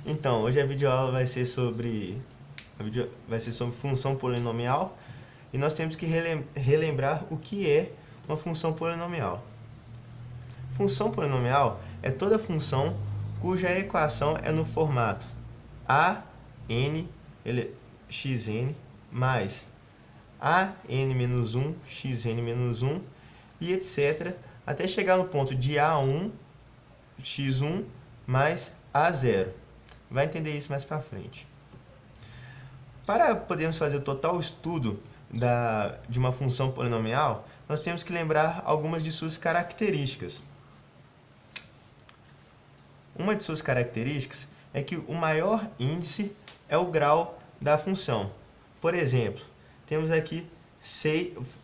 Então, hoje a videoaula vai ser sobre função polinomial e nós temos que relembrar o que é uma função polinomial. Função polinomial é toda função cuja equação é no formato a n xn mais a n-1 xn-1 e etc. até chegar no ponto de a1 x1 mais a0. Vai entender isso mais para frente. Para podermos fazer o total estudo de uma função polinomial, nós temos que lembrar algumas de suas características. Uma de suas características é que o maior índice é o grau da função. Por exemplo, temos aqui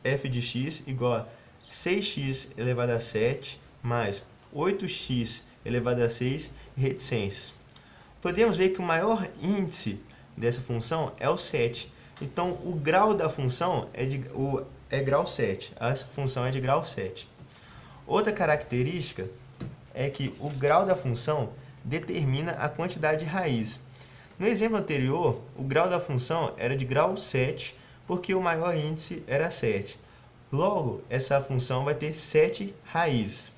f de x igual a 6x elevado a 7 mais 8x elevado a 6 reticências. Podemos ver que o maior índice dessa função é o 7. Então, o grau da função é grau 7. Essa função é de grau 7. Outra característica é que o grau da função determina a quantidade de raiz. No exemplo anterior, o grau da função era de grau 7, porque o maior índice era 7. Logo, essa função vai ter 7 raízes.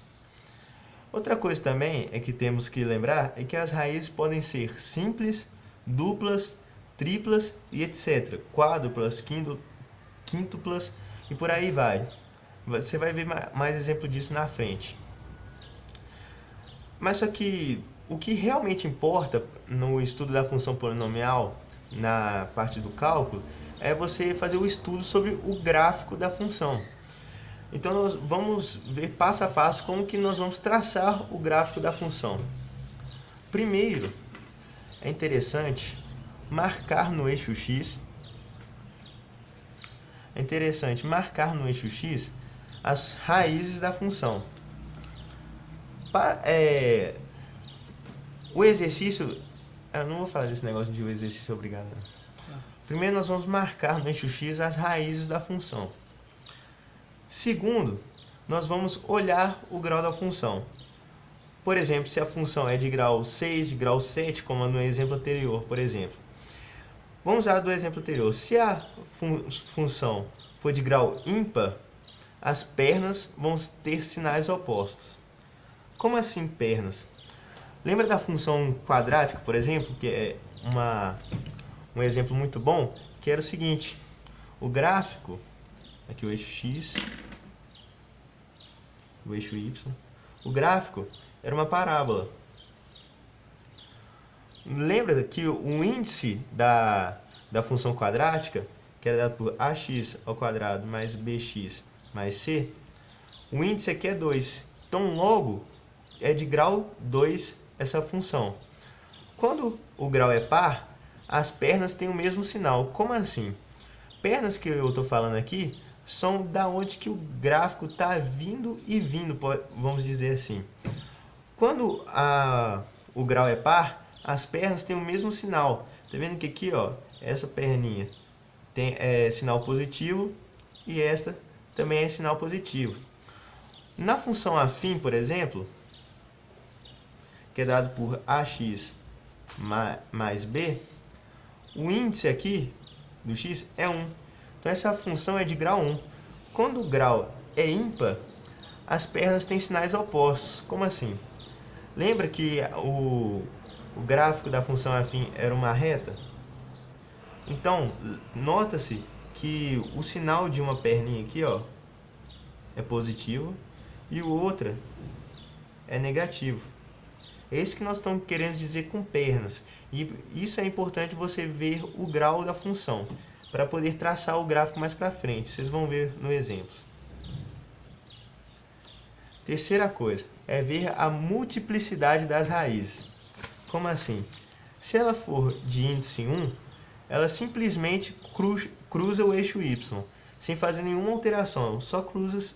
Outra coisa também é que temos que lembrar é que as raízes podem ser simples, duplas, triplas e etc. Quádruplas, quíntuplas e por aí vai. Você vai ver mais exemplo disso na frente. Mas só que o que realmente importa no estudo da função polinomial, na parte do cálculo, é você fazer o estudo sobre o gráfico da função. Então, nós vamos ver passo a passo como que nós vamos traçar o gráfico da função. Primeiro, é interessante marcar no eixo x. As raízes da função. O exercício... Eu não vou falar desse negócio de o exercício obrigado. Primeiro, nós vamos marcar no eixo x as raízes da função. Segundo, nós vamos olhar o grau da função. Por exemplo, se a função é de grau 6, de grau 7, como no exemplo anterior, por exemplo. Vamos usar do exemplo anterior. Se a função for de grau ímpar, as pernas vão ter sinais opostos. Como assim pernas? Lembra da função quadrática, por exemplo, que é um exemplo muito bom, que era o seguinte: o gráfico, aqui o eixo x, o eixo y, o gráfico era uma parábola. Lembra que o índice da função quadrática, que era dado por ax ao quadrado mais bx mais c, o índice aqui é 2. Então, logo, é de grau 2 essa função. Quando o grau é par, as pernas têm o mesmo sinal. Como assim? Pernas que eu estou falando aqui são da onde que o gráfico está vindo e vindo, vamos dizer assim. Quando o grau é par, as pernas têm o mesmo sinal. Tá vendo que aqui, ó, essa perninha tem sinal positivo e essa também é sinal positivo. Na função afim, por exemplo, que é dado por ax mais b, o índice aqui do x é 1. Então, essa função é de grau 1. Quando o grau é ímpar, as pernas têm sinais opostos. Como assim? Lembra que o gráfico da função afim era uma reta? Então, nota-se que o sinal de uma perninha aqui, ó, é positivo e o outra é negativo. É isso que nós estamos querendo dizer com pernas. E isso é importante você ver o grau da função, para poder traçar o gráfico mais para frente. Vocês vão ver no exemplo. Terceira coisa é ver a multiplicidade das raízes. Como assim? Se ela for de índice 1, ela simplesmente cruza o eixo y, sem fazer nenhuma alteração, só cruza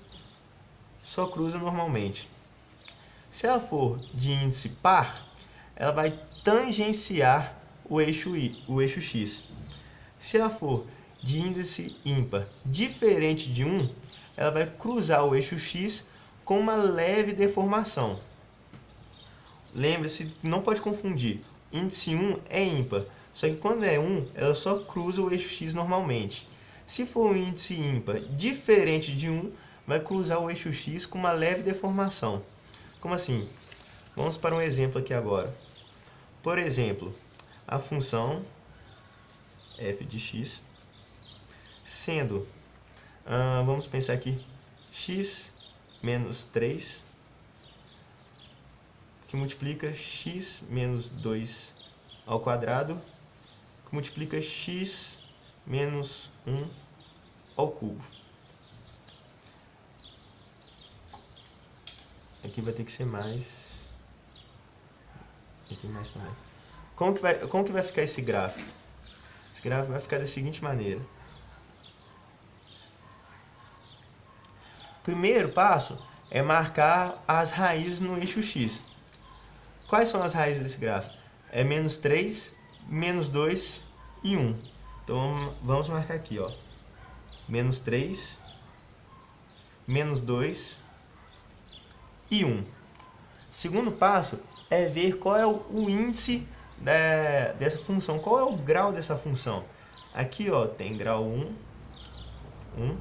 normalmente. Se ela for de índice par, ela vai tangenciar o eixo x. Se ela for de índice ímpar diferente de 1, ela vai cruzar o eixo x com uma leve deformação. Lembre-se, não pode confundir. Índice 1 é ímpar, só que quando é 1, ela só cruza o eixo x normalmente. Se for um índice ímpar diferente de 1, vai cruzar o eixo x com uma leve deformação. Como assim? Vamos para um exemplo aqui agora. Por exemplo, a função f de x, sendo, vamos pensar aqui, x menos 3, que multiplica x menos 2 ao quadrado, que multiplica x menos 1 ao cubo. Aqui vai ter que ser mais. Aqui mais também. Como que vai ficar esse gráfico? Esse gráfico vai ficar da seguinte maneira. Primeiro passo é marcar as raízes no eixo x. Quais são as raízes desse gráfico? É menos 3, menos 2 e 1. Então vamos marcar aqui, ó. Menos 3, menos 2 e 1. Segundo passo é ver qual é o índice dessa função, qual é o grau dessa função. Aqui, ó, tem grau 1,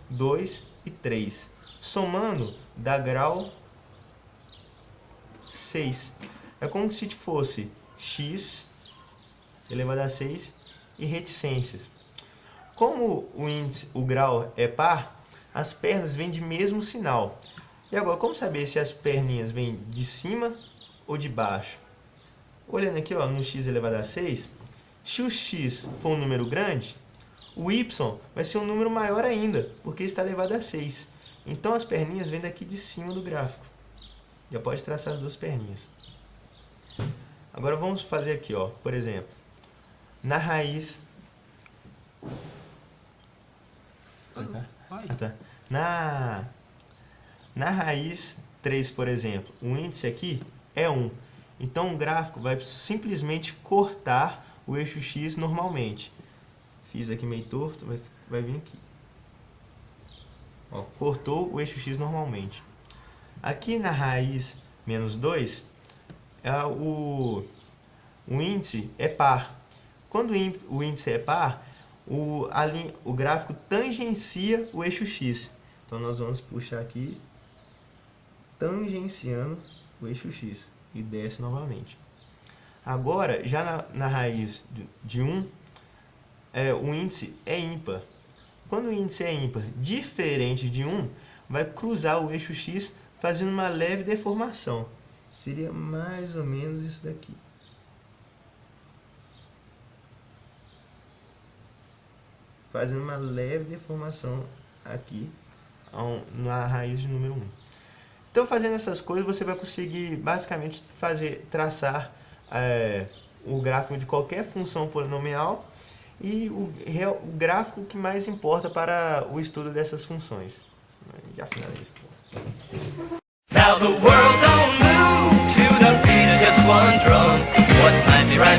2 e 3. Somando dá grau 6. É como se fosse x elevado a 6 e reticências. Como o grau é par, as pernas vêm de mesmo sinal. E agora, como saber se as perninhas vêm de cima ou de baixo? Olhando aqui, ó, no x elevado a 6, se o x for um número grande, o y vai ser um número maior ainda, porque está elevado a 6. Então, as perninhas vêm daqui de cima do gráfico. Já pode traçar as duas perninhas. Agora, vamos fazer aqui, ó, por exemplo, na raiz... Na raiz 3, por exemplo, o índice aqui é 1. Então, o gráfico vai simplesmente cortar o eixo x normalmente. Fiz aqui meio torto, vai vir aqui. Ó, cortou o eixo x normalmente. Aqui na raiz menos 2, o índice é par. Quando o índice é par, o gráfico tangencia o eixo x. Então, nós vamos puxar aqui, tangenciando o eixo x, e desce novamente. Agora, já na raiz de 1, o índice é ímpar. Quando o índice é ímpar diferente de 1, vai cruzar o eixo x fazendo uma leve deformação. Seria mais ou menos isso daqui. Fazendo uma leve deformação aqui na raiz de número 1. Então, fazendo essas coisas, você vai conseguir basicamente traçar o gráfico de qualquer função polinomial e o gráfico que mais importa para o estudo dessas funções. Já finalizo. Now the world don't move to the beat of just one drum. What might be right